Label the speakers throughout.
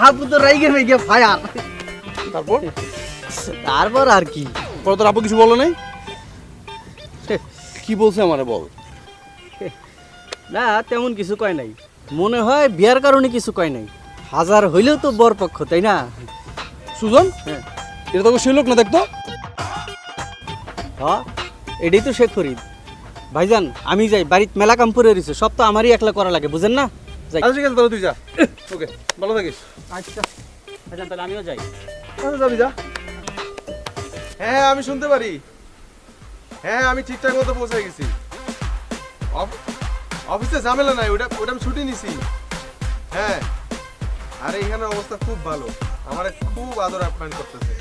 Speaker 1: আপু তো রাইগে মেগে ফায়ার।
Speaker 2: তারপর
Speaker 1: তারপর আর কি?
Speaker 2: পরে তোর আপু কিছু বলো নাই? কি বলছে আমারে বল।
Speaker 1: না তেমন কিছু কয় নাই, মনে হয় বিয়ার কারণে কিছু কয় নাই। হাজার হইলেও তো বর পক্ষ, তাই না?
Speaker 2: সুজন,
Speaker 1: হ্যাঁ
Speaker 2: এটা তো সেই লোক না দেখতো।
Speaker 1: হ্যাঁ এটাই তো শেখ ফরিদ। ভাইজান আমি যাই, বাড়িতে মেলা কাম পড়ে রয়েছে, সব তো আমারই একলা করা লাগে, বুঝেন না? যাই।
Speaker 2: আচ্ছা ঠিক আছে, তাহলে তুই যা। ওকে, ভালো থাকিস।
Speaker 1: আচ্ছা ভাইজান তাহলে আমিও যাই।
Speaker 2: আচ্ছা যাবি যা। হ্যাঁ আমি শুনতে পারি। হ্যাঁ আমি ঠিকঠাক মতো পৌঁছে গেছি। অফিসে ঝামেলা নাই, ওটা আমি ছুটি নিছি। হ্যাঁ আরে এখানে অবস্থা খুব ভালো, আমার খুব আদর আপ্যায়ন করতেছে।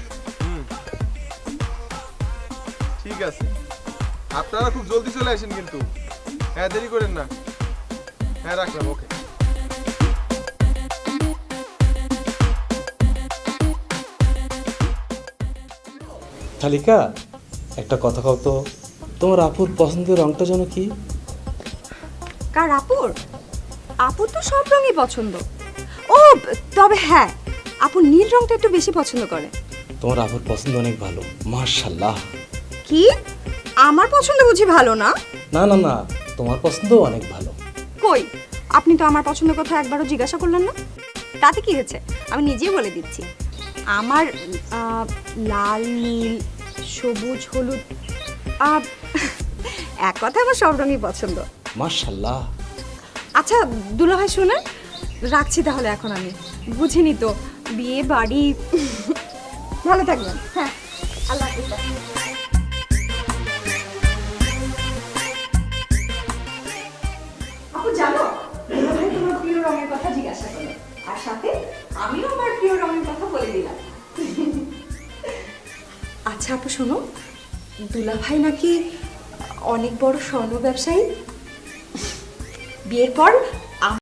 Speaker 2: ঠিক আছে, আপনারা খুব জলদি চলে আসেন কিন্তু। হ্যাঁ দেরি করেন না। হ্যাঁ রাখলাম, ওকে।
Speaker 3: তালিকা একটা কথা কও তো, তোমার আপুর পছন্দের রংটা যেন কি?
Speaker 4: কার আপুর? আপুর তো সব রঙই পছন্দ। ও তবে হ্যাঁ, আপুর নীল রংটা একটু বেশি পছন্দ করে।
Speaker 3: তোমার আপুর পছন্দ অনেক ভালো, মাশাআল্লাহ।
Speaker 4: কি আমার পছন্দ বুঝি ভালো না?
Speaker 3: না না না, তোমার পছন্দ অনেক ভালো।
Speaker 4: কই, আপনি তো আমার পছন্দের কথা একবারও জিজ্ঞাসা করলেন না। তাতে কি হয়েছে, আমি নিজেই বলে দিচ্ছি। আমার লাল নীল সবুজ হলুদ এক কথা আমার সব রঙই পছন্দ।
Speaker 3: মাশাআল্লাহ।
Speaker 4: আচ্ছা দুলাভাই শুনেন, রাখছি তাহলে এখন আমি। বুঝিনি তো বিয়ে বাড়ি। ভালো থাকবেন। হ্যাঁ আল্লাহ হাফেজ। আপু জানো, দুলাভাই তোমার প্রিয় রঙের কথা জিজ্ঞাসা করলো, আর সাথে আমিও আমার প্রিয় রঙের কথা বলে দিলাম। আচ্ছা আপু শোনো, দুলাভাই নাকি অনেক বড় স্বর্ণ ব্যবসায়ী। বিয়ের পর